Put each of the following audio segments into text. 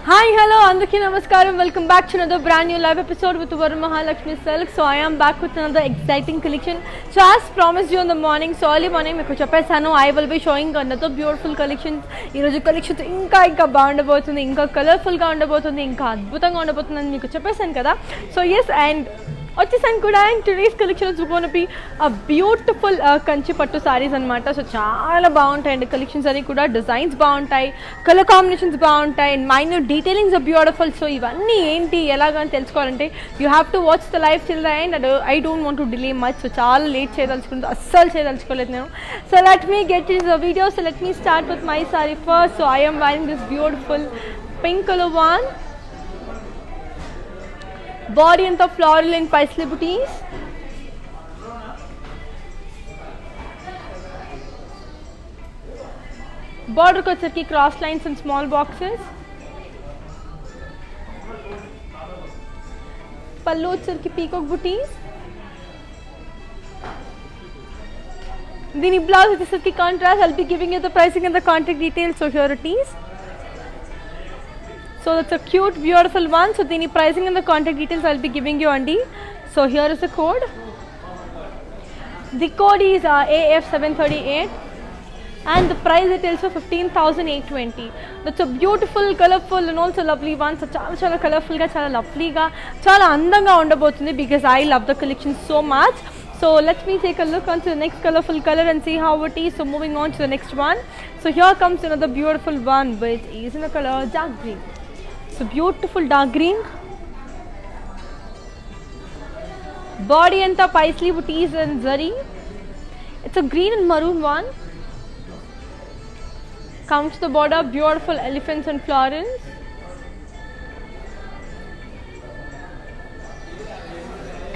Hi, hello, Andaki Namaskaram. Welcome back to another brand new live episode with Varun Mahalakshmi Silk. So I am back with another exciting collection. So as promised you in the morning, so early morning meeku cheppesanu I will be showing another beautiful collections. Ee roju collections ఇంకా బాగుండబోతుంది, ఇంకా colourful గా ఉండబోతుంది, ఇంకా అద్భుతంగా ఉండబోతుందని మీకు చెప్పేసాను కదా. సో yes, and వచ్చేసాను కూడా. And today's collections gonna be a beautiful Kanchi పట్టు సారీస్ అనమాట. సో చాలా బాగుంటాయండి కలెక్షన్స్ అన్ని కూడా. డిజైన్స్ బాగుంటాయి, కలర్ కాంబినేషన్స్ బాగుంటాయి, and minute detailings are beautiful. So ఇవన్నీ ఏంటి ఎలాగని తెలుసుకోవాలంటే you have to watch the life till the end. And I don't want to delay much. So చాలా లేట్ చేయదలుచుకుంటూ అస్సలు చేయదలుచుకోలేదు నేను. So let me get in the video. So let me start with my sari first. So I am wearing this beautiful pink color one. Body and the floral and paisley booties. Border ko sarki cross lines and small boxes. Pallu sarki peacock booties. Dini blouse is sarki contrast. I'll be giving you the pricing and the contact details. So here it is. So that's a cute, beautiful one. So the pricing and the contact details I'll be giving you, Andy. So here is the code. The code is AF738, and the price it is for 15,820. That's a beautiful, colorful, and also lovely one. So chala colorful ga, chala lovely ga, chala andanga undabotundi because I love the collection so much. So let me take a look onto the next colorful color and see how it is. So moving on to the next one. So here comes another beautiful one, which is in the color dark green. So beautiful dark green. Body and the paisley booties and zari. It's a green and maroon one. Comes to the border, beautiful elephants and florals.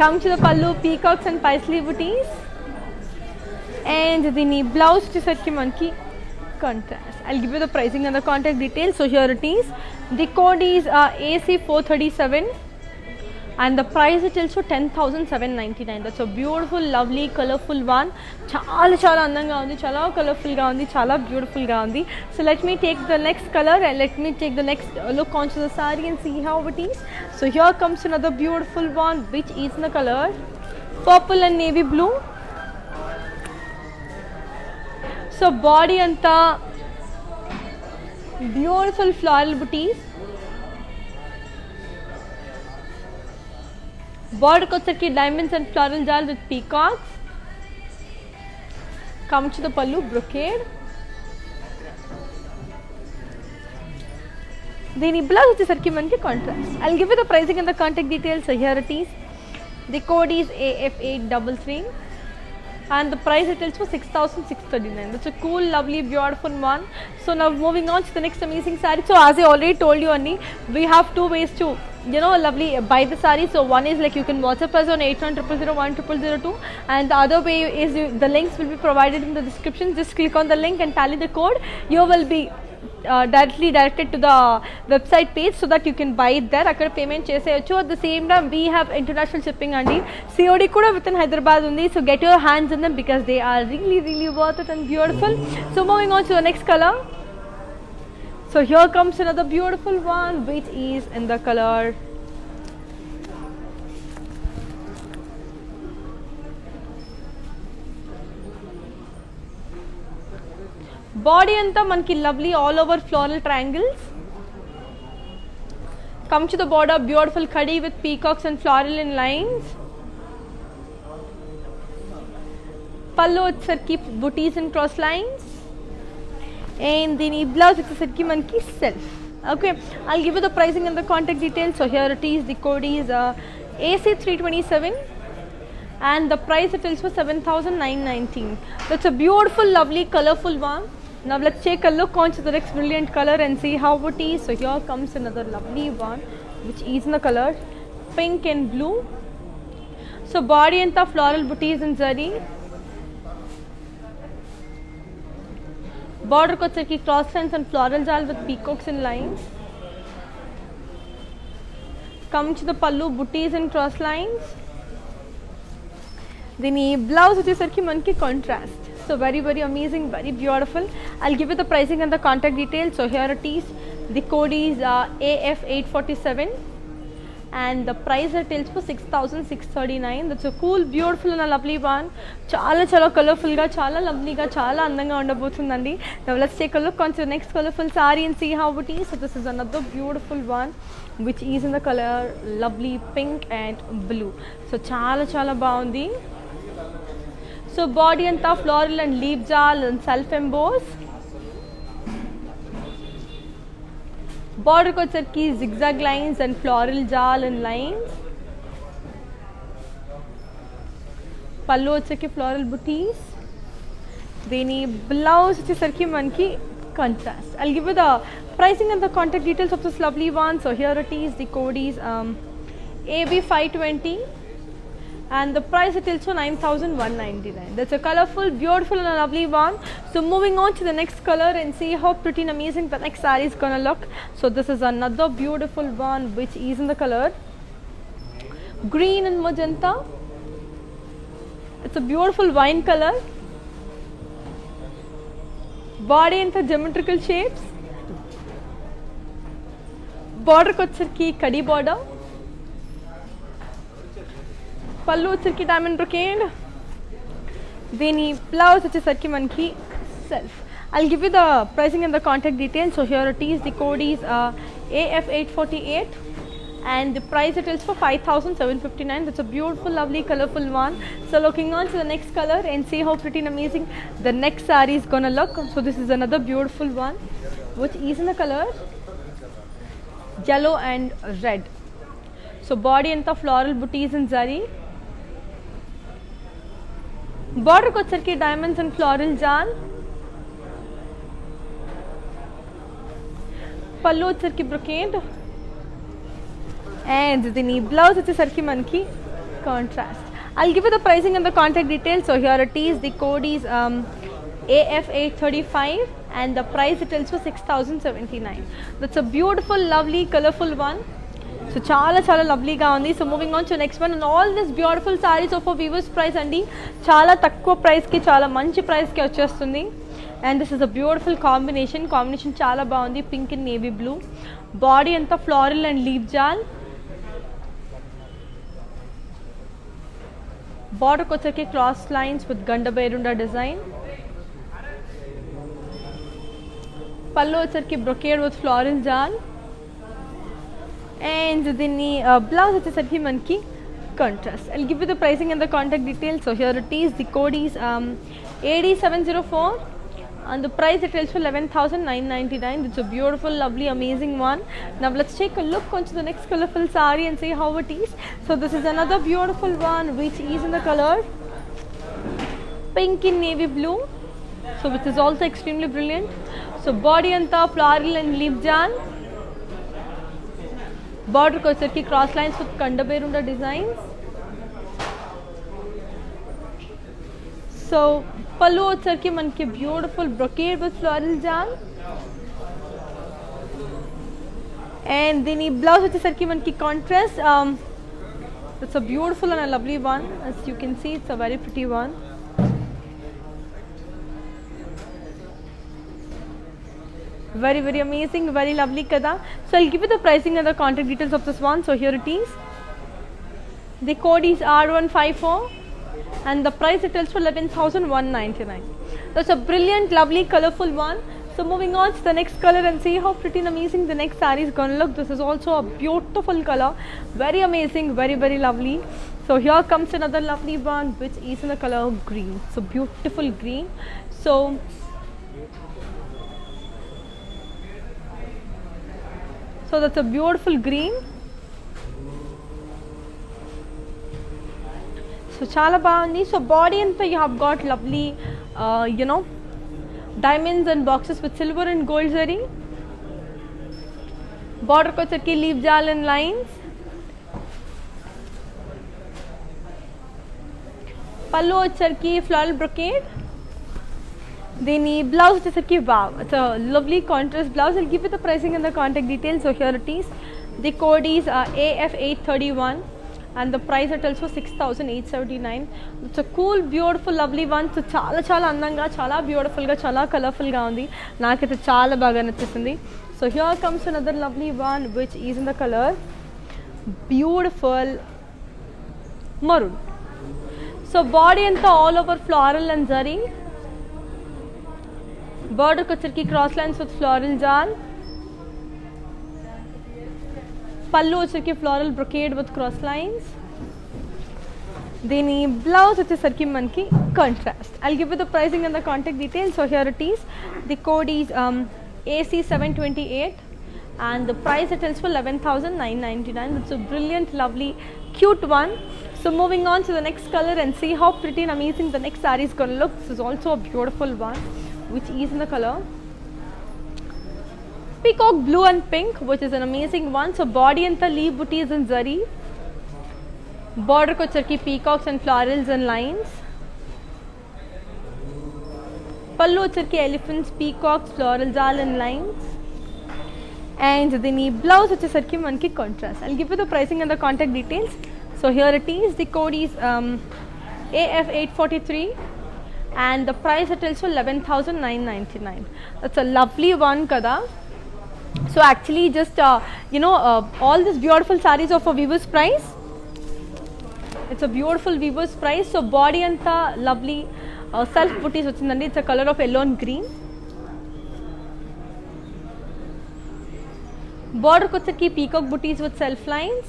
Comes to the pallu, peacocks and paisley booties. And the knee blouse to set monkey contrast. I'll give you the pricing and the contact details. So here it is. The code is AC437, and the price it is for 10,799. That's a beautiful, lovely, colorful one. Chala andanga undi, chala colorful ga undi, chala beautiful ga undi. So let me take the next color and let me take the next look onto the saree and see how it is. So here comes another beautiful one, which is in the color purple and navy blue. So body anta beautiful floral booties. Border kochaki diamonds and floral jal with peacocks. Come to the pallu, brocade. Deni blouse vachesarki manki contrast. I'll give you the pricing and the contact details. So here it is. The code is AF833. And the price it is for 6,639. That's a cool, lovely, beautiful one. So now moving on to the next amazing saree. So as I already told you, Annie, we have two ways to, lovely buy the saree. So one is like you can WhatsApp us on 8100010002, and the other way is the links will be provided in the description. Just click on the link and tally the code. You will be directly directed to the website page so that you can buy it there. Akkada payment cheseyochu. At the same time we have international shipping andi. COD kuda within Hyderabad undi. So get your hands on them because they are really, really worth it and beautiful. So moving on to the next color. So here comes another beautiful one, which is in the color body anta manki lovely all over floral triangles. Come to the border, beautiful khadi with peacocks and floral in lines. Pallu sarki booties and cross lines. And the blouse sarki manki self. Okay, I'll give you the pricing and the contact details. So here it is. The code is AC327. And the price it is for 7,919. That's a beautiful, lovely, colorful one. Now let's take a look onto the next brilliant color and see how it is. So here comes another lovely one, which is in the color pink and blue. So body and the floral booties and zari. Border ko sarki cross lines and floral jal with peacocks and lines. Come to the pallu, booties and cross lines. Then blouse vachesarki manki contrast. So very amazing, very beautiful. I'll give you the pricing and the contact details. So here it is. The code is AF847 and the price retails for 6,639. That's a cool, beautiful and a lovely one. Chala colorful ga, chala lovely ga, chala andanga undabothundandi. Now let's take a look onto the next colorful saree and see how it is. So this is another beautiful one which is in the color lovely pink and blue. So chala baundi. So body anta floral and leaf jal and self emboss. Border kochaki zigzag lines and floral jal and lines. Pallu vacheki floral booties. Deni blouse vachesariki manki contrast. I'll give you the pricing and the contact details of this lovely one. So here it is. The code is AB520. And the price it is 9,199. That's a colorful, beautiful and a lovely one. So moving on to the next color and see how pretty and amazing the next saree is gonna look. So this is another beautiful one which is in the color green and magenta. It's a beautiful wine color. Body in the geometrical shapes. Border kochirki kadi border. Pallu vachirki diamond brocade. Deni blouse vachesariki manki self. I'll give you the pricing and the contact details. So here it is. The code is AF848 and the price it is for 5,759. That's a beautiful, lovely, colorful one. So looking on to the next color and see how pretty and amazing the next saree is gonna look. So this is another beautiful one which is in the color yellow and red. So body and the floral booties in zari. Border kochirki diamonds and floral jal. Pallu vachirki brocade. And the blouse vachesariki manki contrast. I'll give you the pricing and the contact details. So here it is. The code is AF835 and the price it is for 6,079. That's a beautiful, lovely, colorful one. So chala lovely ga undi. So moving on to the next one, and all this beautiful sarees of a viewers price andi chala takkuva price ki chala manchi price ki vachestundi. And this is a beautiful combination chala baundi, pink and navy blue. Body anta floral and leaf jal. Border kochaki cross lines with ganda berunda design. Pallu vachirki brocade with floral jal. And the blouse vachesariki manki contrast. I'll give you the pricing and the contact details. So here it is. The code is AD704 and the price it is for 11,999. It's a beautiful, lovely, amazing one. Now let's take a look onto the next colorful saree and see how it is. So this is another beautiful one which is in the color pink in navy blue. So which is also extremely brilliant. So body anta floral and leaf jal. Border kochirki cross lines with kanda berunda designs. So pallu vachirki manki beautiful brocade with floral jal. And the blouse vachesariki manki contrast. It's a beautiful and a lovely one. As you can see, it's a very pretty one. Very amazing, very lovely kada. So I'll give you the pricing and the contact details of this one. So here it is. The code is R154 and the price it is for 11,199. That's a brilliant, lovely, colorful one. So moving on to the next color and see how pretty and amazing the next saree is gonna look. This is also a beautiful color. Very amazing, very lovely. So here comes another lovely one which is in the color green. So beautiful green. So that's a beautiful green. So chala baundi. So body anta you have got lovely diamonds and boxes with silver and gold zari. Border kochirki leaf jal and lines. Pallu vachirki floral brocade. Then blouse vachesariki wow, it's a lovely contrast blouse. I'll give you the pricing and the contact details. So here it is. The code is AF831 and the price it also 6,879. It's a cool, beautiful, lovely one. So చాలా అందంగా, చాలా బ్యూటిఫుల్గా, చాలా కలర్ఫుల్గా ఉంది. నాకైతే చాలా బాగా నచ్చేసింది. So here comes another lovely one which is in the color beautiful maroon. So body anta all over floral and zari. Border ko వచ్చరికి cross lines with floral jal. Pallu వచ్చరికి floral brocade with cross lines. Deni blouse వచ్చేసరికి మనకి contrast. I'll give you the pricing and the contact details. So here it is. The code is AC728 and the price it is for 11,999. It's a brilliant, lovely, cute one. So moving on to the next color and see how pretty and amazing the next saree is going to look. This is also a beautiful one which is in the color peacock blue and pink, which is an amazing one. So body and the leaf booties in zari. Border ko charki peacocks and florals and lines. Pallu charki elephants, peacocks, floral jal and lines. And the blouse which is sarki manki contrast. I'll give you the pricing and the contact details. So here it is. The code is AF843 and the price it is for 11,999. That's a lovely one kada. So actually just all these beautiful sarees are for viewers price. It's a beautiful viewers price. So body anta lovely self booties vachindandi. It's a color of yellow and green. Border ko వచ్చరికి peacock booties with self lines.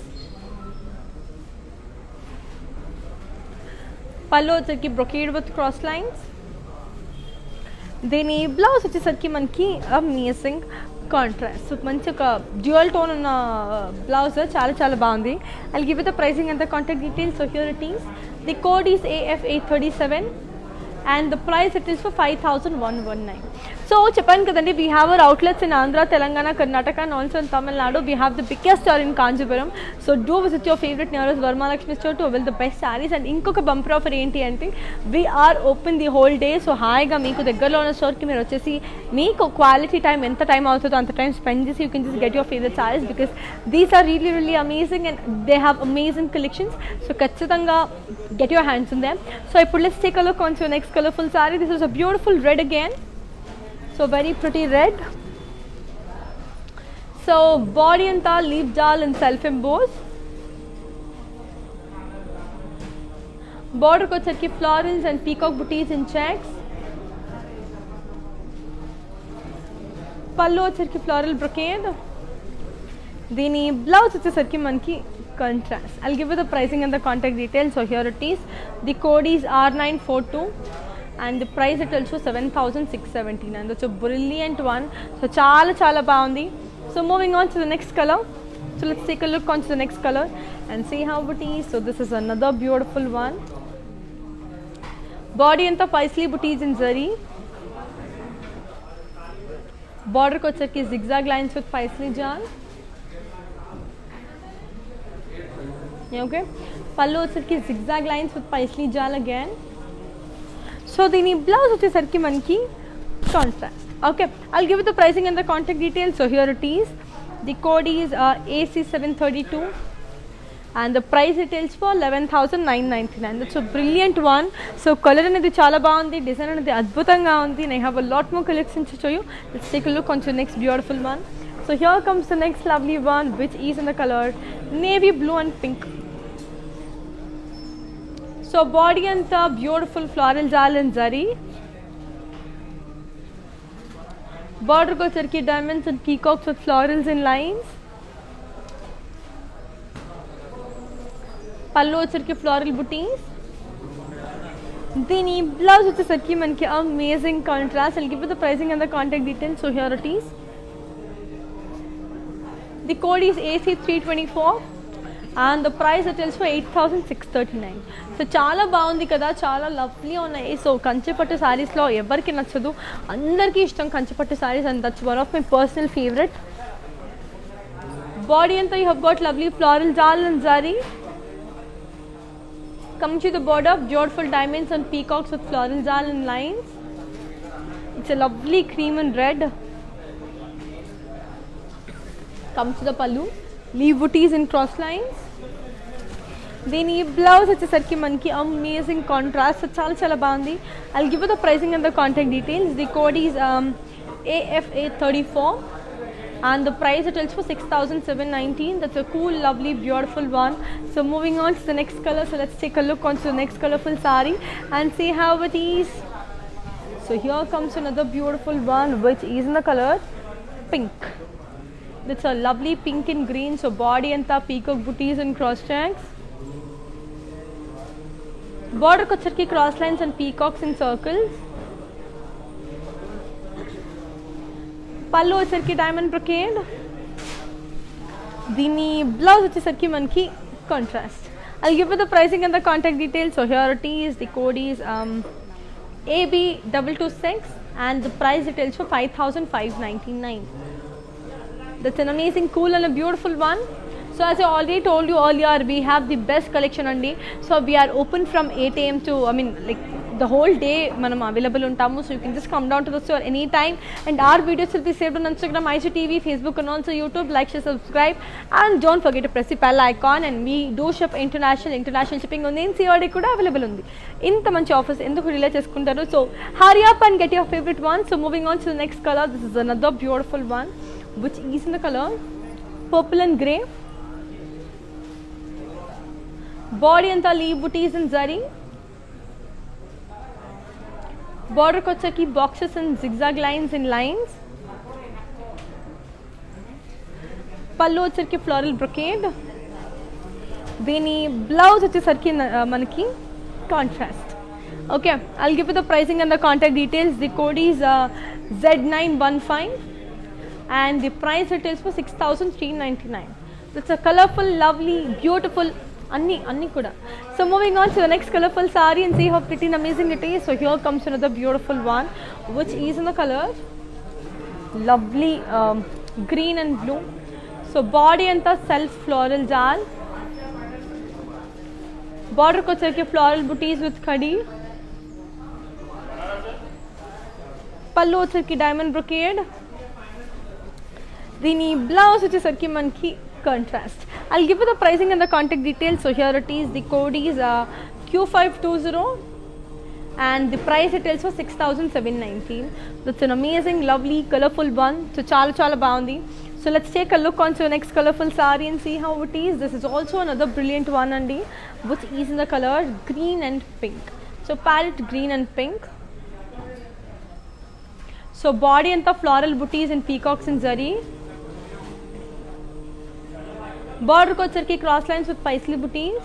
Pallu వచ్చరికి brocade with cross lines. Then blouse వచ్చేసరికి మనకి amazing contrast. So మంచి ఒక dual tone ఉన్న blouse చాలా బాగుంది. I'll give you the pricing and the contact details. So here it is. The code is AF837 and the price it is for 5,119. So చెప్పాను కదండి, we have our outlets in Andhra, Telangana, Karnataka and also in Tamil Nadu. We have the biggest store in Kanchipuram. So do visit your favorite nearest Varmalakshmi store to avail the best sarees. And ఇంకొక bumper offer ఏంటి అంటే we are open the whole day. So హాయిగా మీకు దగ్గరలో ఉన్న స్టోర్కి మీరు వచ్చేసి మీకు క్వాలిటీ టైం ఎంత టైం అవుతుందో అంత టైం స్పెండ్ చేసి you can just get your favorite sarees because these are really amazing and they have amazing collections. So ఖచ్చితంగా get your hands on them. So ఇప్పుడు let's take a look on to your next colorful saree. This is a beautiful red again. So very pretty red. So body anta leaf jal and self embossed. Border ko వచ్చరికి florals and peacock booties in checks. Pallu వచ్చరికి floral brocade. Dini blouse వచ్చేసరికి మనకి contrast. I'll give you the pricing and the contact details. So here it is. The code is R942 and the price it also 7,679. That's a brilliant one. So చాలా బాగుంది. So moving on to the next color. So let's take a look on to the next color and see how it is. So this is another beautiful one. Body anta paisley booties in zari. Border ko వచ్చరికి zigzag lines with paisley jal. Okay. Pallu వచ్చరికి zigzag lines with paisley jal again. So the blouse వచ్చేసరికి మనకి contrast. Okay, I'll give you the pricing and the contact details. So here it is. The code is AC732 and the price retails for 11,999. That's a brilliant one. So color అనేది చాలా బాగుంది, design అనేది అద్భుతంగా ఉంది. And I have a lot more collections to show you. Let's take a look on to the next beautiful one. So here comes the next lovely one which is in the color navy blue and pink. So body anta beautiful floral jal and zari. Border ko వచ్చరికి diamonds and peacocks with florals and lines. Pallu వచ్చరికి floral booties. Then blouse వచ్చేసరికి మనకి amazing contrast. I'll give you the pricing and the contact details. So here it is. The code is AC324 and the price it is for 8,639. So చాలా బాగుంది కదా, చాలా lovely ఉన్నాయి. So కంచిపట్టు సారీస్లో ఎవరికి నచ్చదు, అందరికీ ఇష్టం కంచిపట్టు saris and that's one of my personal favourite. Body అంతా you have got lovely floral jaal and zari. Come to the border, beautiful diamonds and peacocks with floral jal and lines. It's a lovely cream and red. Come to the pallu, leaf booties in cross lines. దీని blouse వచ్చేసరికి మనకి amazing contrast చాలా చాలా బాగుంది. I'll give the pricing and the contact details. The code is AFA34 and the price it is for 6,719. That's a cool, lovely, beautiful one. So moving on to the next color. So let's take a look onto the next colorful saree and see how it is. So here comes another beautiful one which is in the color pink. That's a lovely pink and green. So body and the peacock booties and cross checks. Border kochharki cross lines and peacocks in circles. పళ్ళు వచ్చేసరికి diamond brocade. దీని blouse వచ్చేసరికి మనకి contrast. I'll give you the pricing and the contact details. So here it is. The code is AB226 and the price it is for 5,599. That's an amazing, cool and a beautiful one. So as I already told you earlier, we have the best collection andi. So we are open from 8 AM to like the whole day manam available untamu. So you can just come down to the store anytime, and our videos will be saved on Instagram, IGTV, Facebook and also YouTube. Like, share, subscribe and don't forget to press the bell icon. And we do ship international shipping on NCRD kuda available undi. Inta manchi offers enduku relay cheskuntaru. So hurry up and get your favorite one. So moving on to the next color. This is another beautiful one which is in the color purple and grey. Body and the leaf booties and zari. Border kochaki boxes and zigzag lines in lines. Pallu వచ్చేసరికి floral brocade. దీని blouse వచ్చేసరికి మనకి contrast. Okay, I'll give you the pricing and the contact details. The code is Z915 and the price it is for 6,399. That's a colorful, lovely, beautiful అన్ని కూడా. So moving on to the next colorful saree and see how pretty and amazing it is. So here comes another beautiful one which is in the color lovely green and blue. So body and the self floral jal. Border kochaki floral booties with khadi. Pallu వచ్చేసరికి diamond brocade. దీని blouse వచ్చేసరికి మనకి contrast. I'll give you the pricing and the contact details. So here it is. The code is Q520 and the price it is for 6,719. That's an amazing, lovely, colorful one. So chala baundi. So let's take a look onto the next colorful saree and see how it is. This is also another brilliant one andi which is in the color green and pink. So parrot green and pink. So body and the floral booties and peacocks and zari. Border kochharki cross lines with paisley booties.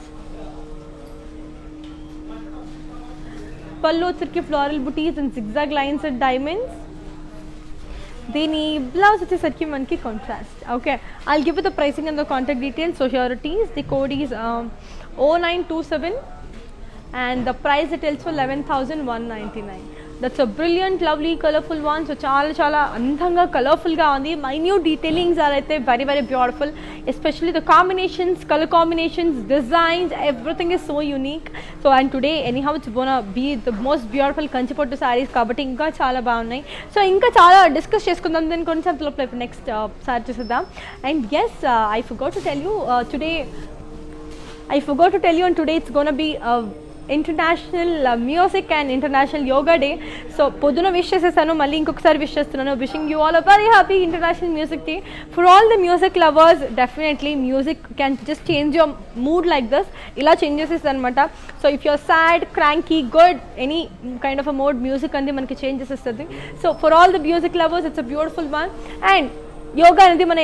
Pallu వచ్చేసరికి floral booties and zigzag lines and diamonds. దీని blouse వచ్చేసరికి మనకి contrast. Okay, I'll give you the pricing and the contact details. So here it is. The code is 0927 and the price it is for 11,199. That's a brilliant, lovely, colorful one. So chala andhanga colorful ga undi. Minute detailings are very beautiful, especially the combinations, color combinations, designs, everything is so unique. So and today anyhow it's gonna be the most beautiful kanchipattu sarees kabatti inka chala baagunnai. So inka chala discuss cheskundam then koncham next saree chusedam. And yes, I forgot to tell you and today it's gonna be international music and international yoga day. So పొద్దున wish చేసేసాను, మళ్ళీ ఇంకొకసారి wish చేస్తున్నాను. Wishing you all a very happy international music day for all the music lovers. Definitely music can just change your mood like this. ఇలా change చేసేస్తుంది అనమాట. So if you're sad, cranky, good, any kind of a mood music అనేది మనకి change చేసేస్తుంది. So for all the music lovers it's a beautiful one. And yoga అనేది మన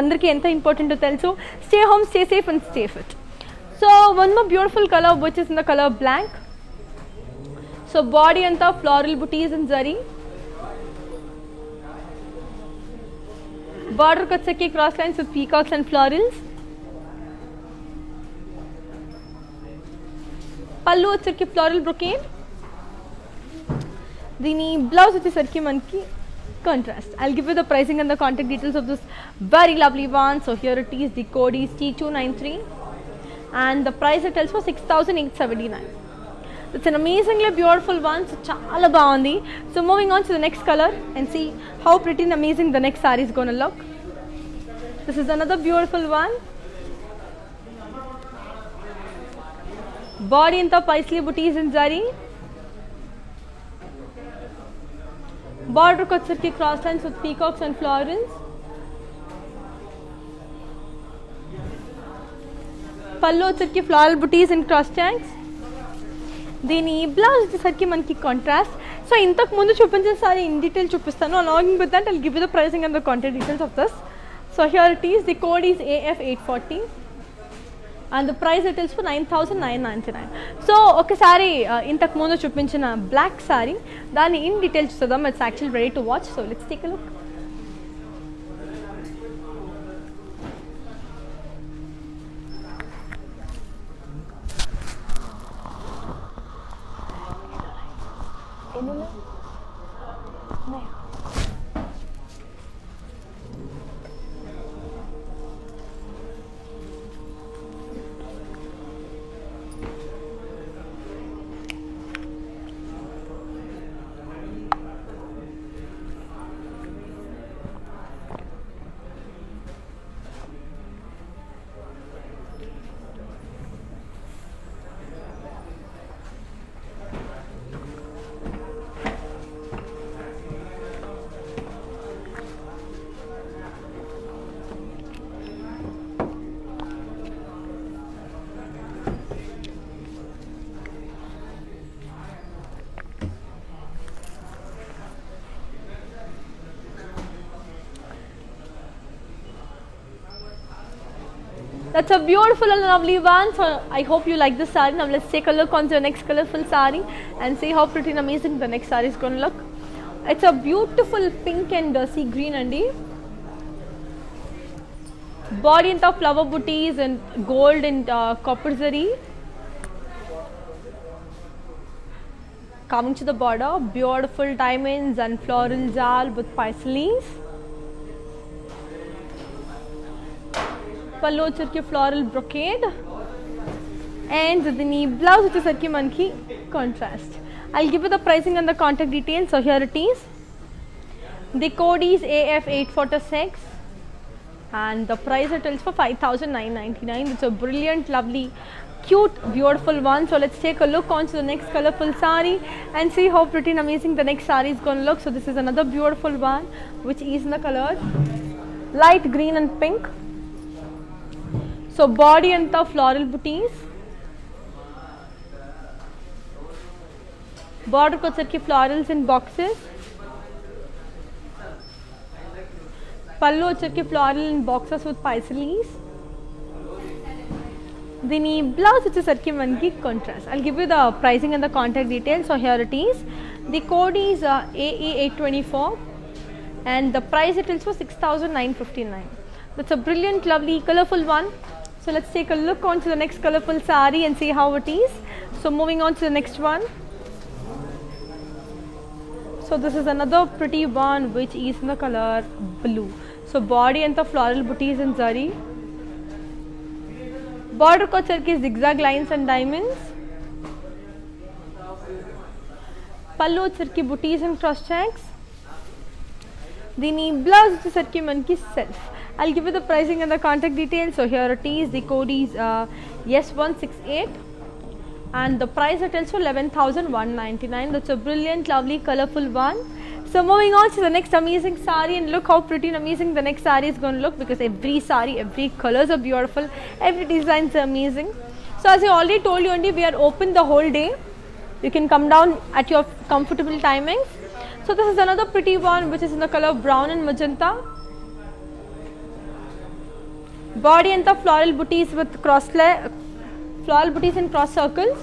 అందరికీ ఎంత ఇంపార్టెంటో తెలుసు. Stay home, stay safe and stay fit. So one more beautiful color which is in the color black. So body and the floral booties and zari. Border kochaki cross lines with peacocks and florals. Pallu వచ్చేసరికి floral brocade. దీని blouse వచ్చేసరికి మనకి contrast. I'll give you the pricing and the contact details of this very lovely one. So here it is. The code is T293 and the price it tells for 6,879. It's an amazingly beautiful one. So chala baagundi. So moving on to the next color and see how pretty and amazing the next saree is going to look. This is another beautiful one. Body anta paisley booties in zari. Border వచ్చరికి cross lines with peacocks and florins. పళ్ళు వచ్చరికి floral booties in cross stacks. దీని blouse వచ్చేసరికి మనకి contrast. So ఇంతకు ముందు చూపించిన sorry in detail చూపిస్తాను. Along with that I'll give you the pricing and the contact details of this. So here it is. The code is AF840 and the price it is for 9,999. So ఒకసారి ఇంతకు ముందు చూపించిన black sorry దాన్ని in detail చూద్దాం. It's actually ready to watch. So let's take a look. That's a beautiful and lovely one. So I hope you like this saree. Now let's take a look on to the next colorful saree and see how pretty and amazing the next saree is going to look. It's a beautiful pink and sea green andi. Body into flower booties and gold and copper zari. Coming to the border, beautiful diamonds and floral jal with paisleys. పళ్ళు వచ్చరికి floral brocade and దీని blouse వచ్చేసరికి మనకి contrast. I give you the pricing and the contact details. So here it is. The code is AF846 and the price it is for 5,999. It's a brilliant, lovely, cute, beautiful one. So let's take a look on to the next colorful saree and see how pretty and amazing the next saree is going to look. So this is another beautiful one which is in the color light green and pink. So body anta floral booties. Border వచ్చరికి florals in boxes. పళ్ళు వచ్చరికి floral in boxes with paisleys. దీని blouse వచ్చేసరికి మనకి contrast. I'll give you the pricing and the contact details. So here it is. The code is AE824 and the price it is for 6,959. That's a brilliant, lovely, colorful one. So let's take a look on to the next colorful saree and see how it is. So moving on to the next one. So this is another pretty one which is in the color blue. So body and the floral booties in zari. Border వచ్చరికి zigzag lines and diamonds. పళ్ళు వచ్చరికి booties and cross checks. దీని blouse వచ్చేసరికి మనకి self. I'll give you the pricing and the contact details. So here it is. The code is S168 and the price it is for 11,199. That's a brilliant, lovely, colorful one. So moving on to the next amazing saree, and look how pretty and amazing the next saree is going to look, because every saree, every colors are beautiful, every design is amazing. So as I already told you, we are open the whole day. You can come down at your comfortable timings. So this is another pretty one which is in the color brown and magenta. Body and the floral booties with floral booties in cross circles.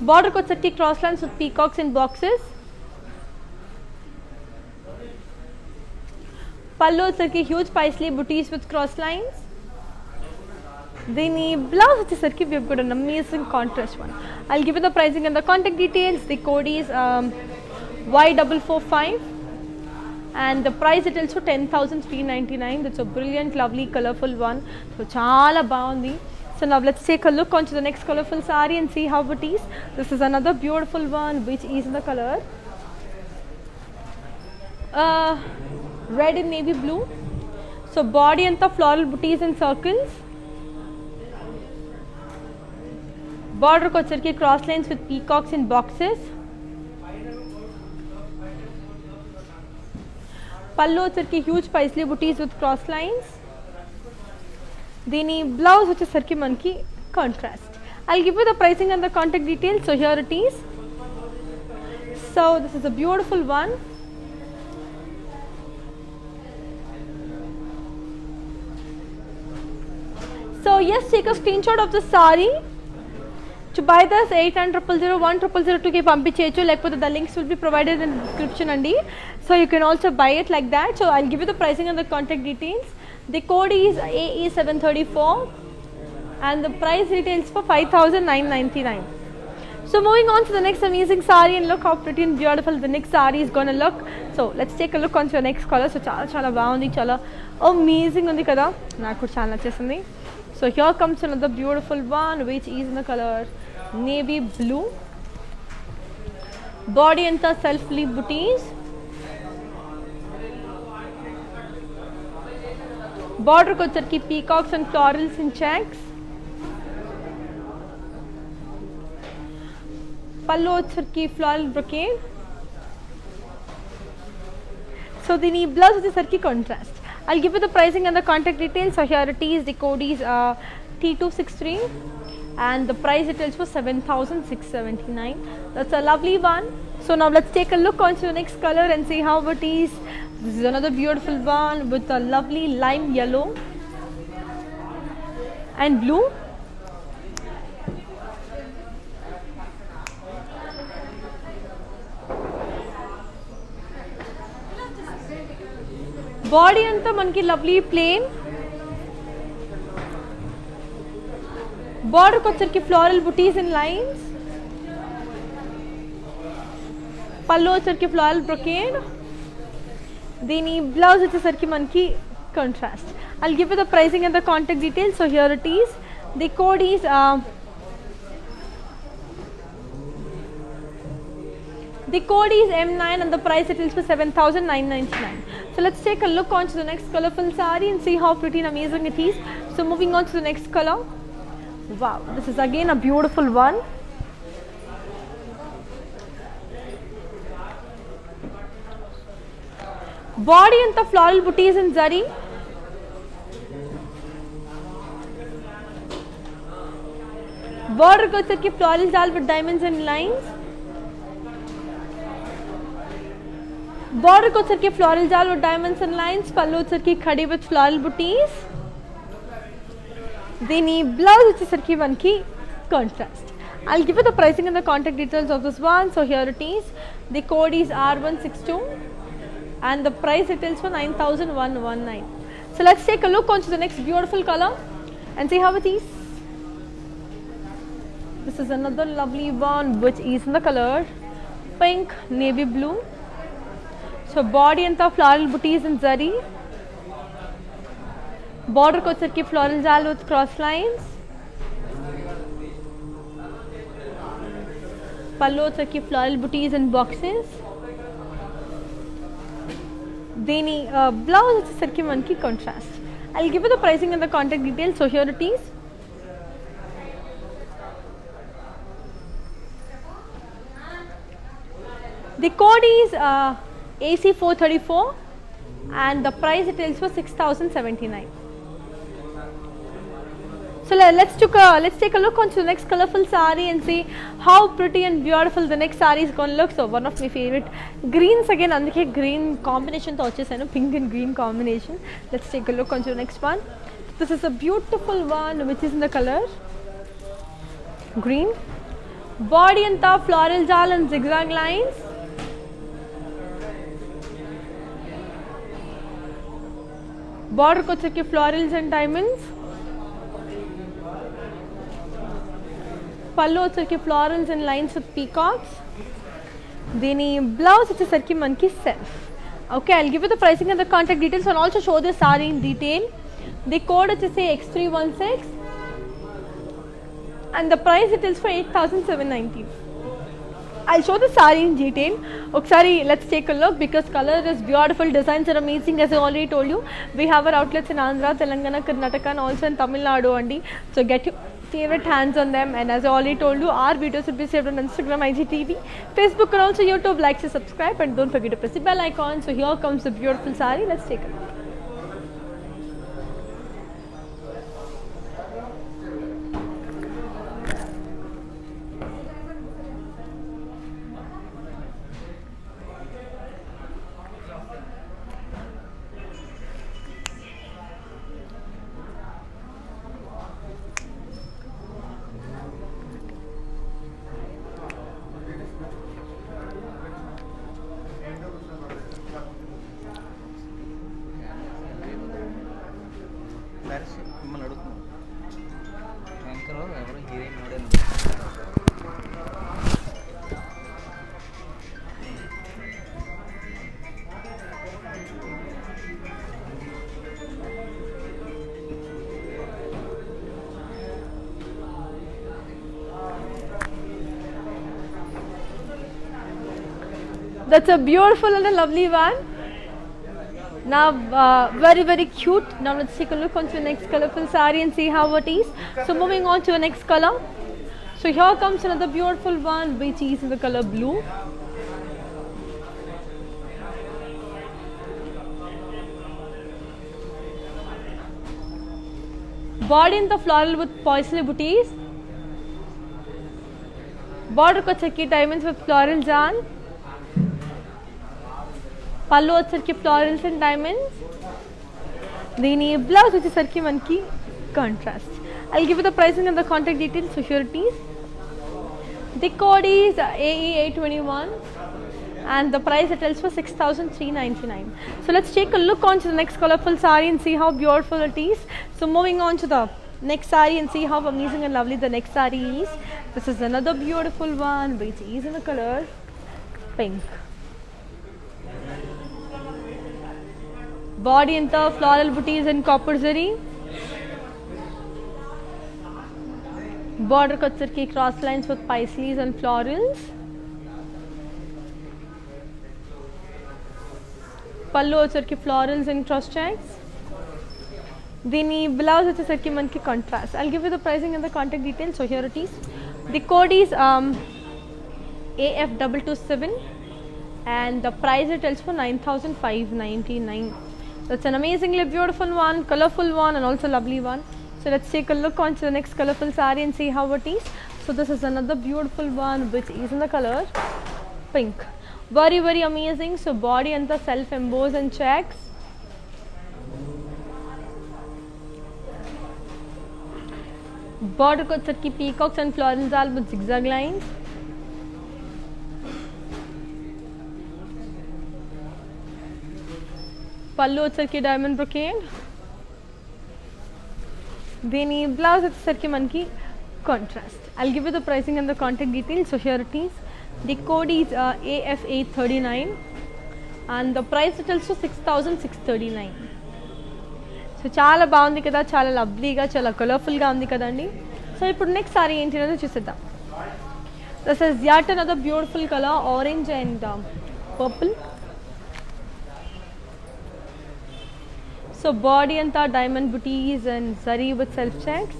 Border వచ్చరికి cross lines with peacocks in boxes. పళ్ళు వచ్చరికి huge paisley booties with cross lines. దీని blouse వచ్చేసరికి we have got an amazing contrast one. I'll give you the pricing and the contact details. The code is Y445 and the price it is for 10,399. That's a brilliant, lovely, colorful one. So chaala baagundi. So now let's take a look onto the next colorful saree and see how it is. This is another beautiful one which is in the color red and navy blue. So body and the floral booties in circles. బార్డర్కి వచ్చరికి cross lines with peacocks in boxes. పళ్ళు వచ్చరికి huge Paisley buttis with cross lines. దీని blouse వచ్చేసరికి మనకి contrast. I'll give you the pricing and the contact details. So here it is. So this is a beautiful one. So yes, take a screenshot of the saree. To buy this 80000010002 ki పంపించేయచ్చు, లేకపోతే the links will be provided in the description andi. So you can also buy it like that. So I'll give you the pricing and the contact details. The code is AE734 and the price retails for 5999. So moving on to the next amazing saree, and look how pretty and beautiful the next saree is gonna look. So let's take a look on to the next color. So చాలా బాగుంది, చాలా amazing ఉంది కదా, నాకు కూడా చాలా నచ్చేసింది. So here comes another beautiful one which is in the color navy blue. Body anta self leaf booties. Border ko వచ్చరికి peacocks and florals in checks. పళ్ళు వచ్చరికి ఫ్లోరల్ బ్రొకేడ్. సో దీని బ్లౌజ్ వచ్చేసరికి contrast. I'll give you the pricing and the contact details. So here it is. The code is T263 and the price details for 7679. That's a lovely one. So now let's take a look onto the next color and see how it is. This is another beautiful one with a lovely lime yellow and blue. Body అంతా మనకి lovely plane. బార్డర్కి వచ్చరికి floral buttis in lines. పళ్ళు వచ్చరికి floral brocade. దీని blouse వచ్చేసరికి మనకి contrast. I'll give you the pricing and the contact details. So here it is. The code is M9 and the price it is for 7999. So let's take a look on to the next colorful saree and see how pretty and amazing it is. So moving on to the next color. Wow, this is again a beautiful one. Body and the floral booties in zari. Border ko వచ్చరికి floral jal with diamonds and lines. Border ko వచ్చరికి floral jal with diamonds and lines. పళ్ళు వచ్చరికి khadi with floral booties. దీని blouse వచ్చేసరికి మనకి contrast. I'll give you the pricing and the contact details of this one. So here it is. The code is R162 and the price retails for 9119. So let's take a look onto the next beautiful color and see how it is. This is another lovely one which is in the color pink navy blue. So body anta floral booties in zari. Border ko వచ్చరికి floral jal with cross lines. పళ్ళు వచ్చరికి floral booties in boxes. దీని blouse వచ్చేసరికి మనకి contrast. I'll give you the pricing and the contact details. So here it is. The code is AC434 and the price it is for 6079. So let's take a look onto the next colorful saree and see how pretty and beautiful the next saree is going to look. So one of my favorite greens again, అందుకే green combination తో వచ్చేసాను, pink and green combination. Let's take a look onto the next one. This is a beautiful one which is in the color green. Body anta floral jal and zigzag lines. Border ko వచ్చరికి florals and diamonds. పళ్ళు వచ్చరికి florals and lines with peacocks. దీని blouse వచ్చేసరికి మనకి self. Okay, I'll give you the pricing and the contact details and also show this sorry in detail. The code వచ్చేసి X316 and the price it is for 8790. I'll show the saree in detail. ఒకసారి let's take a look because color is beautiful, designs are amazing. As I already told you, we have our outlets in Andhra, Telangana, Karnataka and also in Tamil Nadu andi. So get your favorite hands on them. And as I already told you, our videos will be saved on Instagram, IGTV, Facebook, and also YouTube. Like and subscribe, and don't forget to press the bell icon. So here comes the beautiful saree. Let's take a look. మిమ్మల్ని అడుగుతున్నాను anchor ఎవరు heroine నోడేను That's a beautiful and a lovely one. Now very cute. Now let's take a look onto the next colorful saree and see how it is. So moving on to the next color. So here comes another beautiful one which is in the color blue. Body in the floral with paisley booties. Border ko chakki diamonds with floral jaan. పళ్ళు వచ్చరికి florals and diamonds. దీని blouse వచ్చేసరికి మనకి contrast. I'll give you the pricing and the contact details, securities. The code is AE821 and the price it tells for 6,399. So let's take a look on to the next colorful saree and see how beautiful it is. So moving on to the next saree and see how amazing and lovely the next saree is. This is another beautiful one which is in the color pink. Body and the floral booties and copper zari. Border ki cross lines with paisleys and florals. Pallu వచ్చరికి florals and cross checks. దీని blouse వచ్చేసరికి మనకి contrast. I'll give you the pricing and the contact details. So here it is. The code is AF227 and the price it tells for 9,599. That's an amazingly beautiful one, colorful one and also lovely one. So let's take a look on to the next colorful saree and see how it is. So this is another beautiful one which is in the color pink. Very amazing. So body and the self emboss and checks. Border ko chakki peacocks and florals all with zigzag lines. పళ్ళు వచ్చరికి diamond brocade. దీని blouse వచ్చేసరికి మనకి contrast. I'll give you the pricing and the contact details. So here it is. The code is AF839 and the price it also 6,639. So చాలా బాగుంది కదా, చాలా లవ్లీగా, చాలా కలర్ఫుల్గా ఉంది కదండి. సో ఇప్పుడు నెక్స్ట్ సారీ ఏంటి అనేది చూసేద్దాం. This is yet another beautiful color, orange and purple. So body and the diamond booties and zari with self checks.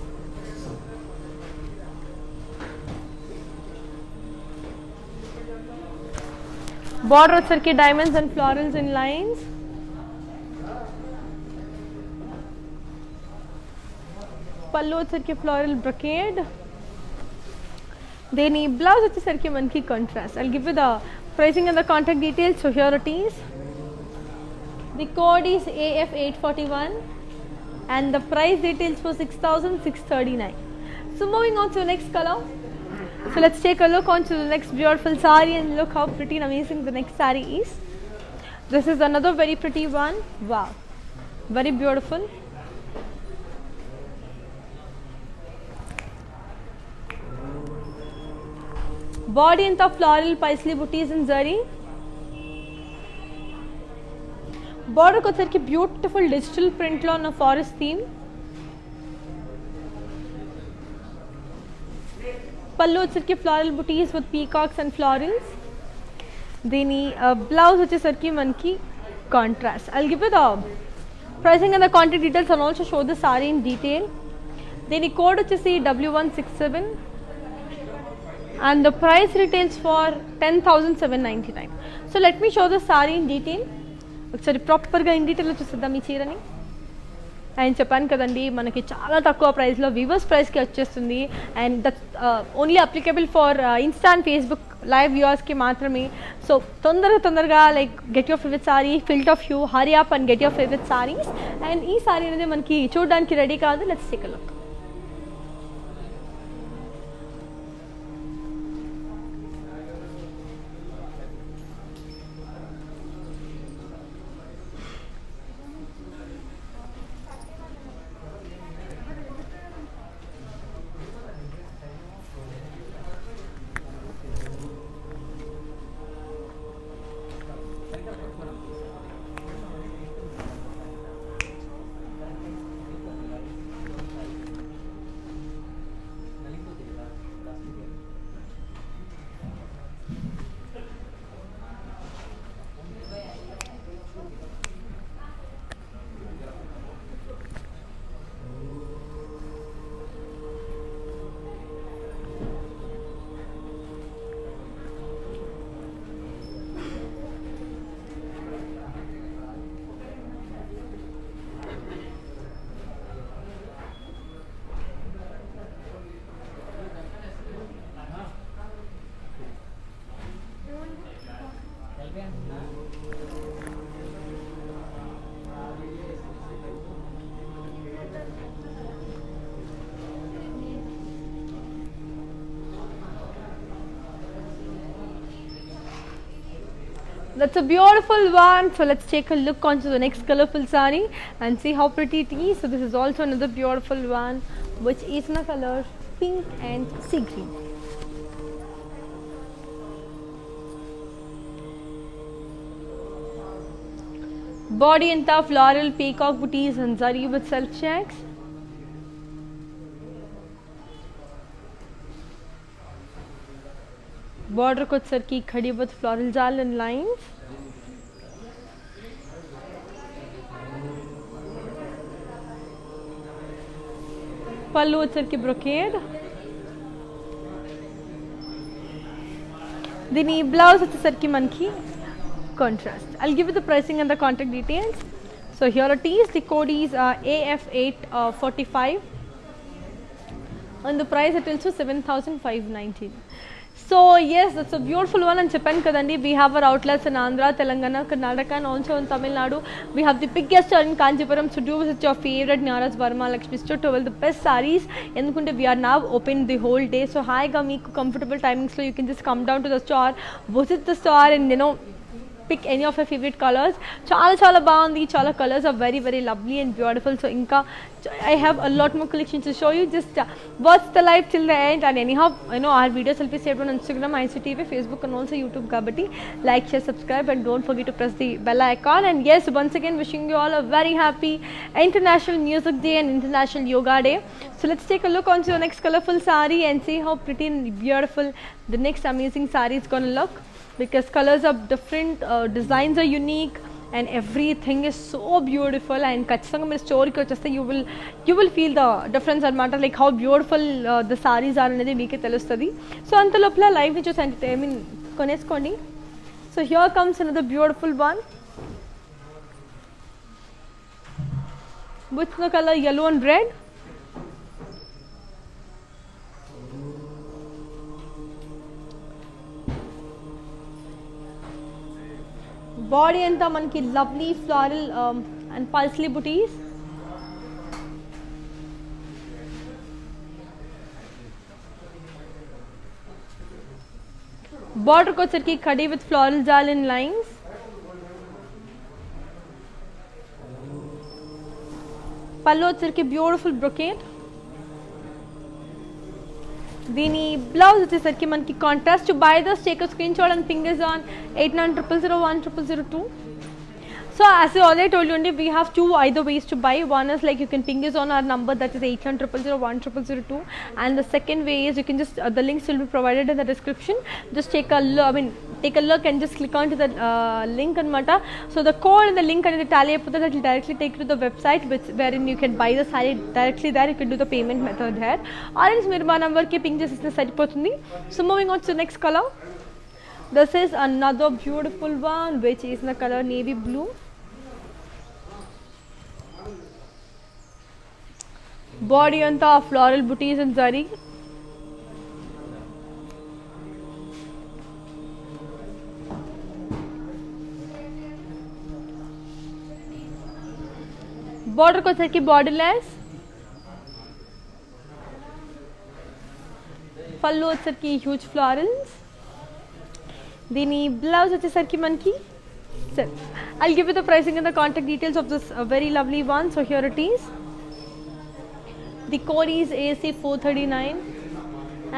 Border వచ్చరికి diamonds and florals in lines. పళ్ళు వచ్చరికి floral brocade. దీని blouse వచ్చేసరికి మనకి contrast. I'll give you the pricing and the contact details. So here it is. The code is AF841 and the price details for 6,639. So moving on to the next color. So let's take a look on to the next beautiful saree and look how pretty and amazing the next saree is. This is another very pretty one. Wow, very beautiful. Body and the floral paisley booties and zari. Border ko వచ్చరికి beautiful digital print లో ఉన్న forest theme. పళ్ళు వచ్చరికి floral buttis with peacocks and florals. దీని blouse వచ్చేసరికి మనకి contrast. I'll give you the pricing and the contact details and also show the saree in detail. దీని code వచ్చేసి W167 and the price retails for 10,799. So let me show the saree in detail. ఒకసారి ప్రాపర్గా in డీటెయిల్లో చూసిద్దాం ఈ చీరని. And చెప్పాను కదండి మనకి చాలా తక్కువ ప్రైస్లో వివర్స్ ప్రైస్కి వచ్చేస్తుంది. And that's only applicable for instant Facebook live వ్యూవర్స్కి మాత్రమే. సో తొందరగా like get your favourite sari, ఫిల్ట్ ఆఫ్ యూ, hurry up and get your favourite saris. And ఈ సారీ అనేది మనకి చూడడానికి రెడీ కాదు. Let's take a look. That's a beautiful one. So let's take a look onto the next colorful saree and see how pretty it is. So this is also another beautiful one, which is in a color pink and sea green. Body and tough floral peacock booties and zari with self checks. Border को सरकी खड़ी with floral jal and lines. Pallu వచ్చరికి brocade. దీని blouse వచ్చరికి మనకి contrast. I'll give you the pricing and the contact details. So here it is. The code is AF845 and the price it is 7,519. So yes, that's a beautiful one. And Japan kadandi, we have our outlets in Andhra, Telangana, Karnataka and also in Tamil Nadu. We have the biggest store in Kanchipuram. So do visit your favorite Nyaras Varma Lakshmi store to well the best sarees. Endukunte we are now open the whole day. So hi ga meeku comfortable timings, so you can just come down to the store, visit the store and pick any of your favorite colors. Chala baagundi, chala colors are very lovely and beautiful. So inka I have a lot more collections to show you. Just watch the live till the end. And anyhow, our videos will be saved on Instagram, ICTV, Facebook and also YouTube. Kabatti like, share, subscribe and don't forget to press the bell icon. And yes, once again wishing you all a very happy International Music Day and International Yoga Day. So let's take a look onto the next colorful saree and see how pretty and beautiful the next amazing saree is going to look. Because colors are different, designs are unique and everything is so beautiful. And ఖచ్చితంగా మీరు స్టోరీకి వచ్చేస్తే you will feel the difference అనమాట, like how beautiful the sarees are అనేది మీకే తెలుస్తుంది. So అంత లోపల లైవ్ చూసి కొనేసుకోండి. So here comes another beautiful one with the color yellow and red. Body anta manki lovely floral and pulsely booties. Border ko sarki khadi with floral jal and lines. Pallu sarki beautiful brocade. దీని blouse వచ్చేసరికి మనకి contrast. To buy this take a screenshot and ping us on 8900010002. So as I already told you, we have two either ways to buy. One is like you can ping us on our number, that is 8900010002, and the second way is you can just the links will be provided in the description. Just take a take a look and just click onto the link anamata. So the code and the link and the tally up that will directly take you to the website wherein you can buy the saree directly there. You can do the payment method there, or else meer ma number ki ping chesiste saripotundi. So moving on to the next color. This is another beautiful one which is in the color navy blue. Body anta floral booties and zari. Border ko sarki borderless. Pallu వచ్చేసరికి huge florals. దీని blouse వచ్చేసరికి మనకి self. I'll give you the pricing and the contact details of this very lovely one. So here it is. The code is ASA 439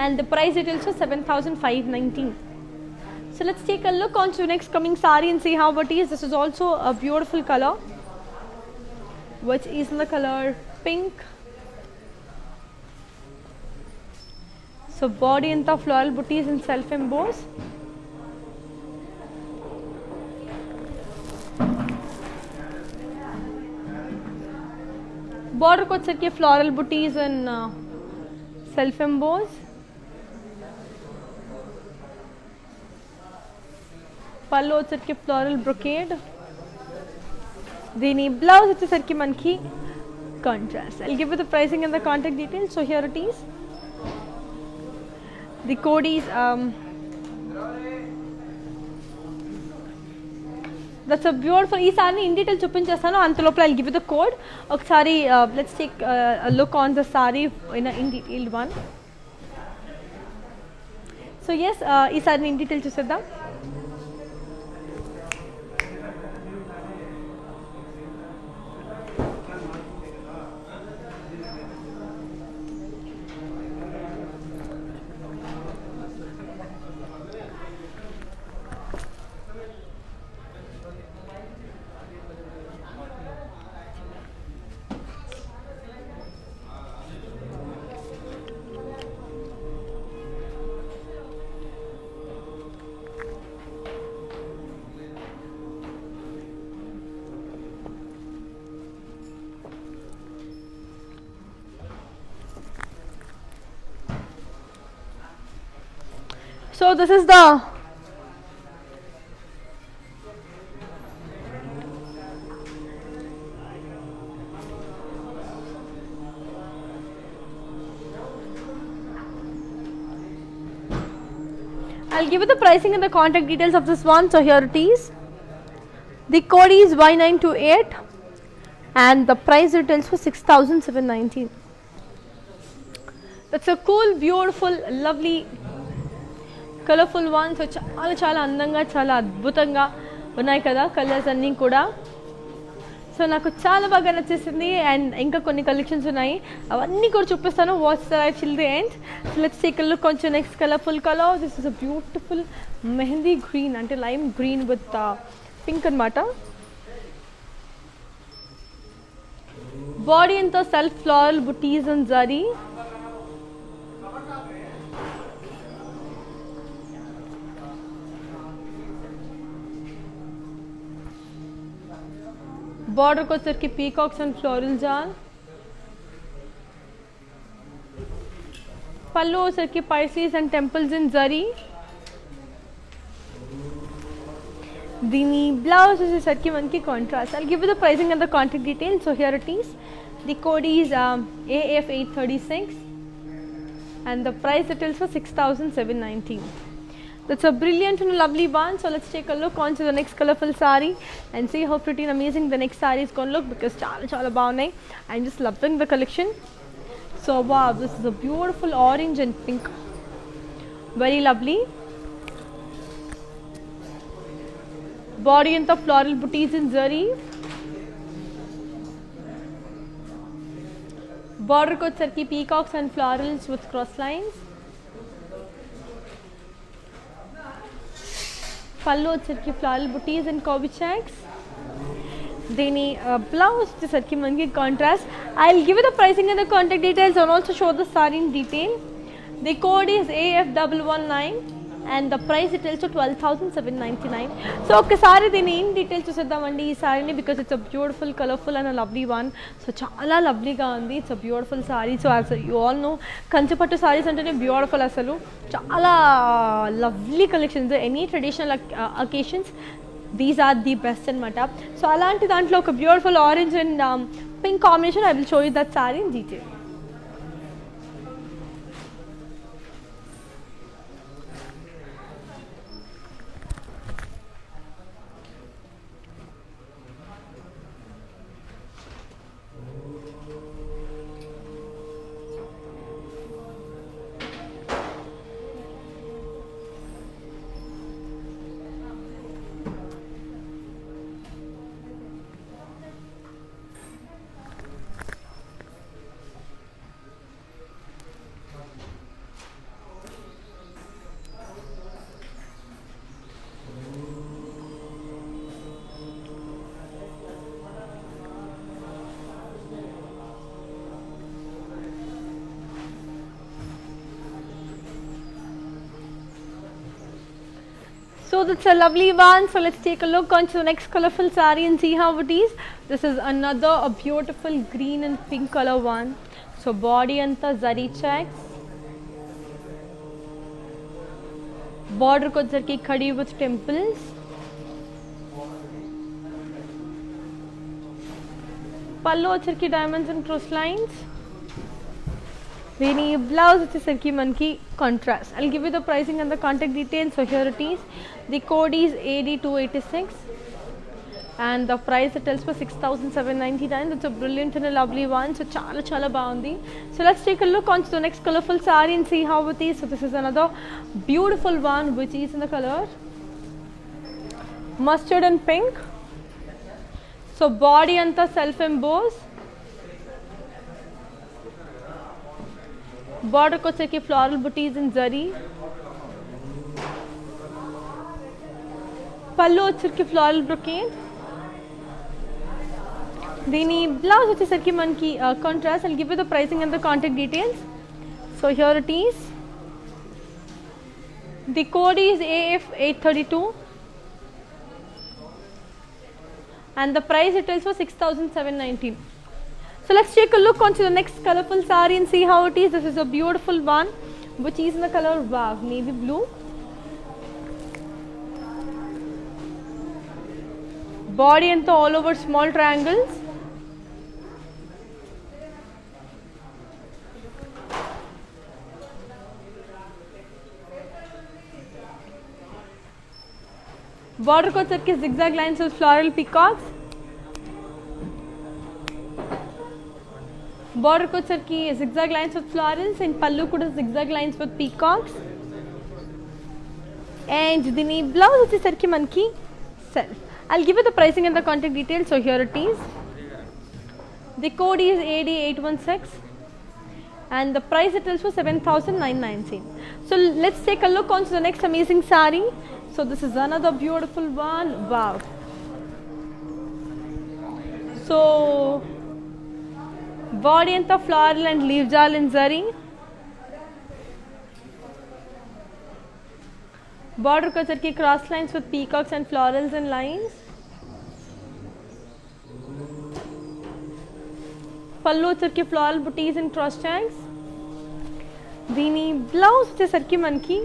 and the price details for 7,519. So let's take a look on to the next coming saree and see how it is. This is also a beautiful color which is in the color pink. So body and the floral booties and self emboss. Border ko వచ్చేసరికి floral booties and self emboss. పళ్ళు వచ్చేసరికి floral brocade. దీని blouse వచ్చేసరికి మనకి contrast. I'll give you the pricing and the contact details. So here it is. The code is that's a beautiful. ఈ sorry in detail చూపించేస్తాను అంత లోపల I'll give you the code. ఒకసారి let's take a look on the saree in detailed one. So yes, ఈ సారీని in detail చూసేద్దాం. So this is the I'll give you the pricing and the contact details of this one. So here it is. The code is Y928 and the price retails for 6,719. That's a cool, beautiful, lovely, colourful once. చాలా చాలా అందంగా చాలా అద్భుతంగా ఉన్నాయి కదా colours అన్నీ కూడా. So నాకు చాలా బాగా నచ్చేసింది అండ్ ఇంకా కొన్ని కలెక్షన్స్ ఉన్నాయి అవన్నీ కూడా చూపిస్తాను. Watch the right till the end. So let's take a look కొంచెం next colourful colour. This is a beautiful mehndi green అంటే లైమ్ గ్రీన్ విత్ పింక్ అనమాట. బాడీ అంతా self floral butis and zari. Border को వచ్చేసరికి పీకాక్స్ అండ్ ఫ్లోరల్ జాల్. పళ్ళు వచ్చేసరికి paisleys and temples in zari. దీని blouse వచ్చేసరికి మనకి contrast. I'll give you the pricing and the contact details. So here it is. The code is AF836 and the price details for 6,719. That's a brilliant and lovely one. So let's take a look on to the next colorful saree and see how pretty and amazing the next saree is going to look, because chala chala baagunnai. I'm just loving the collection. So wow, this is a beautiful orange and pink, very lovely. Body and the floral booties in zari. Border ko sarki peacocks and florals with cross lines. పళ్ళు వచ్చేసరికి floral butis and curvy checks. దీని blouse వచ్చేసరికి మనకి contrast. I will give you the pricing and the contact details and also show the sari in detail. The code is AF119 and the price details 12,799. So ఒకసారి దీని ఏం details చూసేద్దామండి ఈ సారీని, because it's a beautiful colourful and lovely one. So చాలా లవ్లీగా ఉంది. It's a beautiful sari. So as you all know కంచిపట్టు సారీస్ అంటేనే బ్యూటిఫుల్, అసలు చాలా lovely collections. Any traditional occasions these are the best అనమాట. సో అలాంటి దాంట్లో ఒక beautiful orange and pink combination. I will show you that sari in detail. So that's a lovely one. So let's take a look onto the next colorful saree and see how it is. This is another a beautiful green and pink color one. So body anta zari checks. Border ko jarki khadi with temples. Pallu వచ్చరికి diamonds and cross lines. దీని blouse వచ్చేసరికి మనకి contrast. I'll give you the pricing and the contact details. So here it is. The code is AD286 and the price it tells for 6,799. That's a brilliant and a lovely one. So chala baundi. So let's take a look on to the next colorful saree and see how it is. So this is another beautiful one which is in the color mustard and pink. So body anta self embossed. Border ko cheki floral booties in zari. Pallu వచ్చరికి floral brocade. దీని blouse వచ్చేసరికి మనకి contrast. I'll give you the pricing and the contact details. So here it is. The code is AF832 and the price it is for 6,719. So let's take a look onto the next colorful saree and see how it is. This is a beautiful one which is in the color navy blue. Body and all over small triangles. Border ko chakki zigzag lines with floral peacocks. Border ko chakki zigzag lines with florals and pallu kuda zigzag lines with peacocks. And dini blouse వచ్చేసరికి మనకి self. I'll give you the pricing and the contact details. So here it is. The code is AD816 and the price it is for 7,919. So let's take a look on to the next amazing saree. So this is another beautiful one. Wow. So body anta floral and leaf jal in zari. Border ko charki cross lines with peacocks and florals and lines. Pallu charki floral booties and cross checks. Dini blouse వచ్చేసరికి మనకి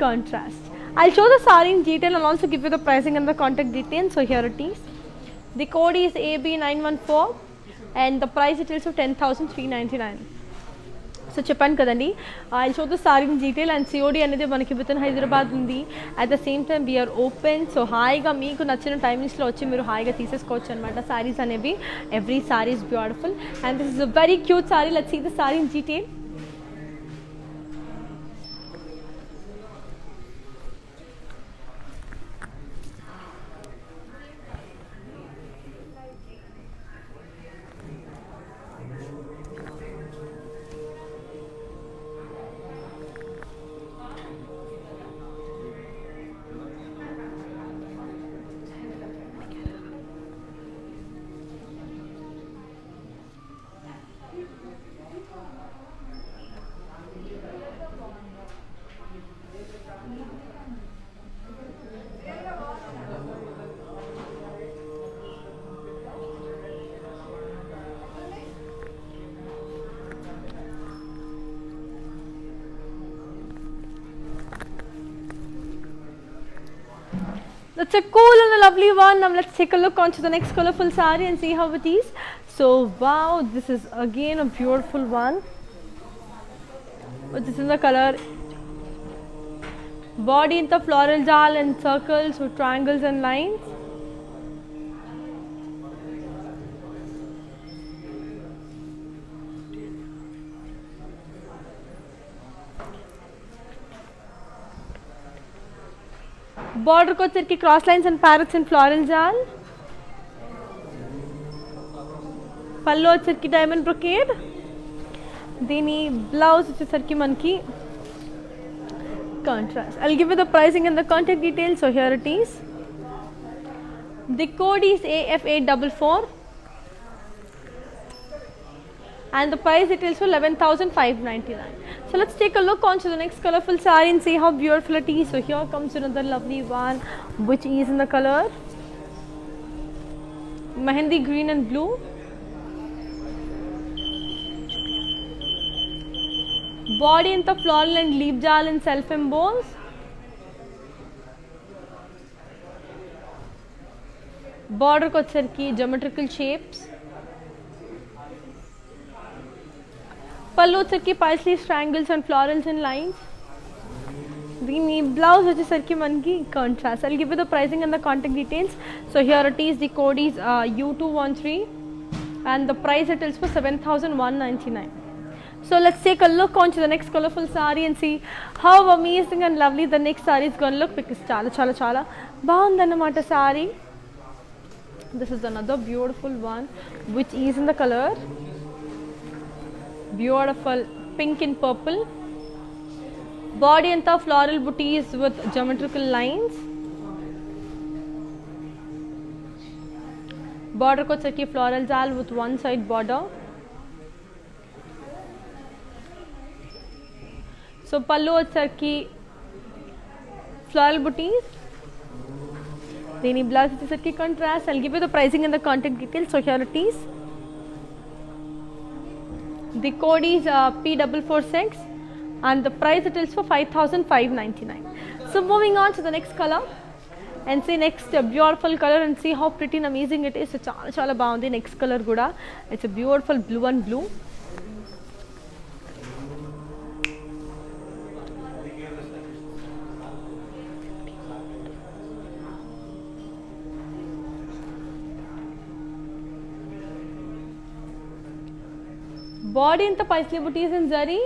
contrast. I'll show the saree in detail and also give you the pricing and the contact details. So here it is. The code is AB914 and the price it is of 10,399. So చెప్పాను కదండి, I show the sari in detail and COD అనేది మనకి within Hyderabad ఉంది. At the same time we're open. So హాయిగా మీకు నచ్చిన టైమింగ్స్లో వచ్చి మీరు హాయిగా తీసేసుకోవచ్చు అనమాట సారీస్ అనేవి. Every sari is beautiful and this is a very cute sari. Let's see the sari in detail. That's a cool and a lovely one. Now let's take a look onto the next colorful saree and see how it is. So wow, this is again a beautiful one. This is the color. Body in the floral jal and circles with triangles and lines. Border को వచ్చరికి cross lines and parrots in floral jal. పళ్ళు వచ్చరికి diamond brocade. దీని blouse వచ్చేసరికి మనకి contrast. I'll give you the pricing and the contact details. So here it is. The code is AF844 and the price details for 11,599. So let's take a look onto the next colorful saree and see how beautiful it is. So here comes another lovely one, which is in the color Mehendi green and blue. Body in the floral and leaf jal and self embossed. Border को వచ్చరికి geometrical shapes. పళ్ళు వచ్చరికి paisley triangles and florals and lines. దీని blouse వచ్చేసరికి మనకి contrast. I'll give you the pricing and the contact details. So here it is. The code is U213 and the price it is for 7,199. So let's take a look onto the next colorful saree and see how amazing and lovely the next saree is going to look, because chala బాగుందన్నమాట saree. This is another beautiful one which is in the color beautiful pink and purple. Body and the floral booties with geometrical lines. Border ko chaki floral jal with one side border. So pallu వచ్చరికి floral booties. దీని blouse వచ్చేసరికి contrast. I'll give you the pricing and the contact details. So here it is. The code is P446 and the price it is for 5,599. So moving on to the next color and see next beautiful color and see how pretty and amazing it is. So chala baagundi next color kuda. It's a beautiful blue and blue. Body in the paisley booties in zari.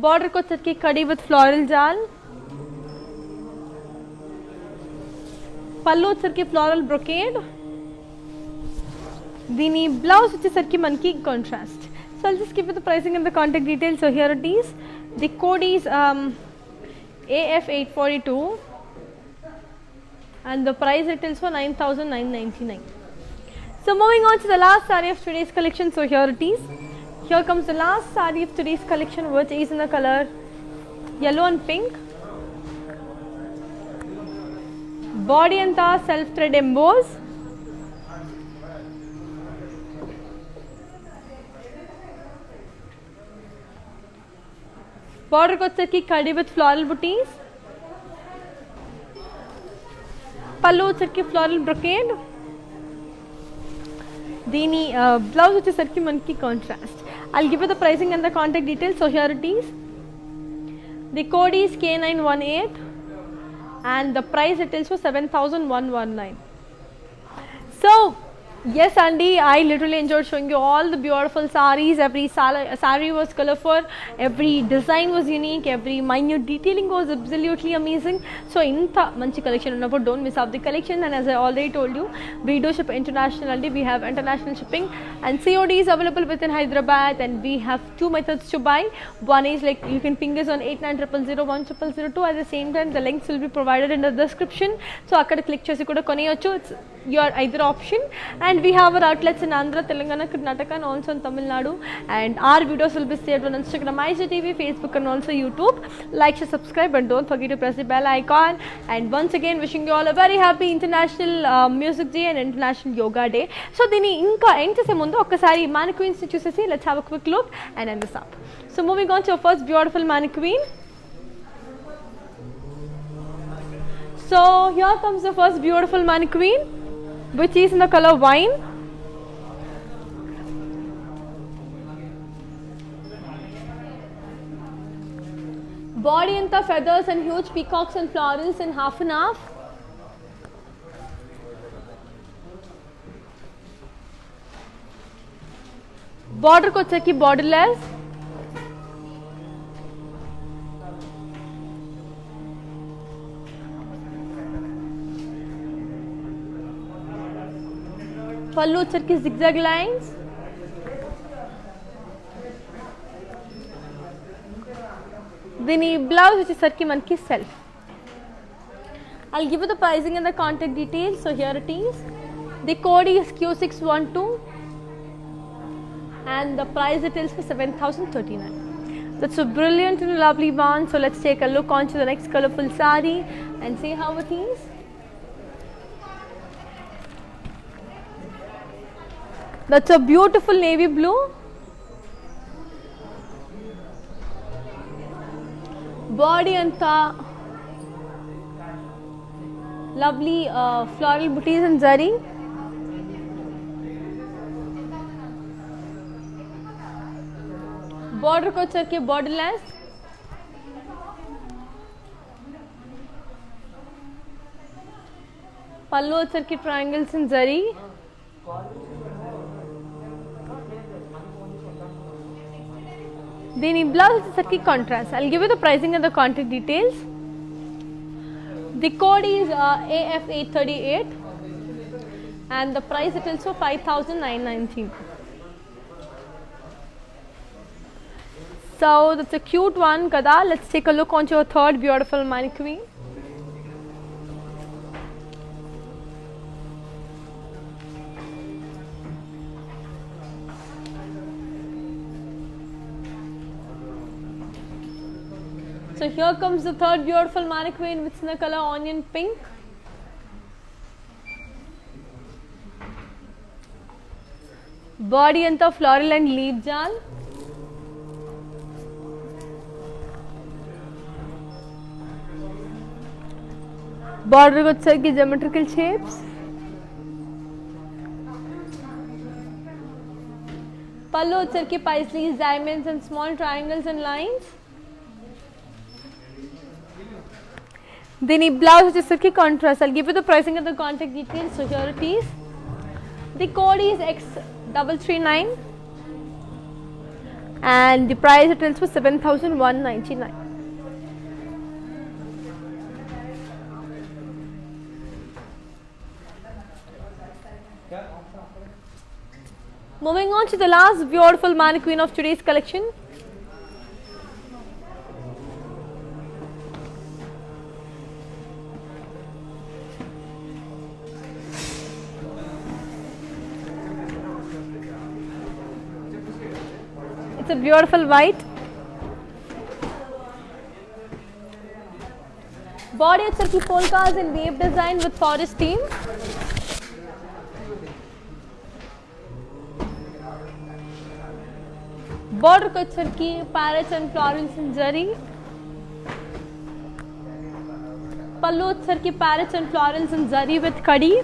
Border ko chutki kadi with floral jal. Pallu chutki floral brocade. Dini blouse వచ్చేసరికి మనకి contrast. So I'll just give you the pricing and the contact details. So here it is. The code is AF842 and the price it is for 9,999. So moving on to the last saree of today's collection. So here it is. Here comes the last saree of today's collection, which is in the color yellow and pink. Body and the self thread emboss. Border ko వచ్చరికి kadi with floral booties. పళ్ళు వచ్చరికి floral brocade. దీని blouse వచ్చేసరికి మనకి contrast. I'll give you the pricing and the contact details. So here it is. The code is K918 and the price it is for 7,119. So yes Andy, I literally enjoyed showing you all the beautiful sarees. Every saree was colorful, every design was unique, every minute detailing was absolutely amazing. So inta manchi collection unnappudu don't miss out the collection. And as I already told you, we do ship internationally. We have international shipping and COD is available within Hyderabad, and we have two methods to buy. One is like you can ping us on 8900010002. At the same time the links will be provided in the description, so akkada click chesi kuda koneyochu. your either option, and we have our outlets in Andhra, Telangana, Karnataka, and also in Tamil Nadu, and our videos will be saved on Instagram, IGTV, Facebook, and also YouTube. Like, share, subscribe, and don't forget to press the bell icon. And once again, wishing you all a very happy International Music Day and International Yoga Day. So dini inka end chese mundu okkasari mannequins ni chusesi, let's have a quick look and end this up. So moving on to our first beautiful mannequin. So here comes the first beautiful mannequin, which is in the color wine. Body anta feathers and huge peacocks and florals in half and half. Border ko cheki borderless. Pallu cheki zigzag lines. Dini blouse which is sarki manki self. I'll give you the pricing and the contact details. So here it is. The code is Q612 and the price it is for 7,039. That's a brilliant and lovely one. So let's take a look onto the next colorful sari and see how it is. That's a beautiful navy blue. Body anta lovely floral booties and zari. Border ko charke borderless. Pallu charke triangles and zari. Then in blouse is sarki contrast. I'll give you the pricing and the contact details. The code is AF838 and the price it is for 5,919. So that's a cute one, kada. Let's take a look onto your third beautiful mannequin. So here comes the third beautiful mannequin, which is in the color onion pink. Body anta floral and leaf jal. Border వచ్చేకి geometrical shapes. Pallu వచ్చేకి paisleys, diamonds and small triangles and lines. Then blouse which is silky contrast. I'll give you the pricing and the contact details. So here it is. The code is X339 and the price it is for 7,199. Moving on to the last beautiful mannequin of today's collection. It's a beautiful white. Body of circle polkas in wave design with forest theme. Border kachar parrots and florals in zari. Pallu kachar parrots and florals in zari with kadi.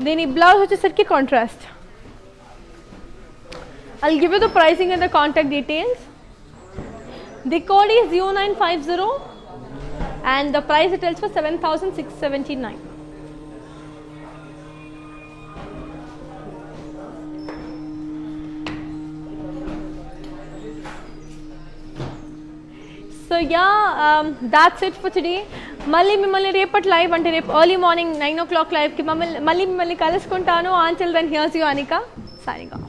Then blouse which is contrast. I'll give you the pricing and the contact details. The code is 0950 and the price it is for 7,679. So yeah, that's it for today. Malli mimmalni repati live ante rep early morning 9 o'clock live ki malli mimmalni kaluskuntanu. Until then, here's you Anika signing off.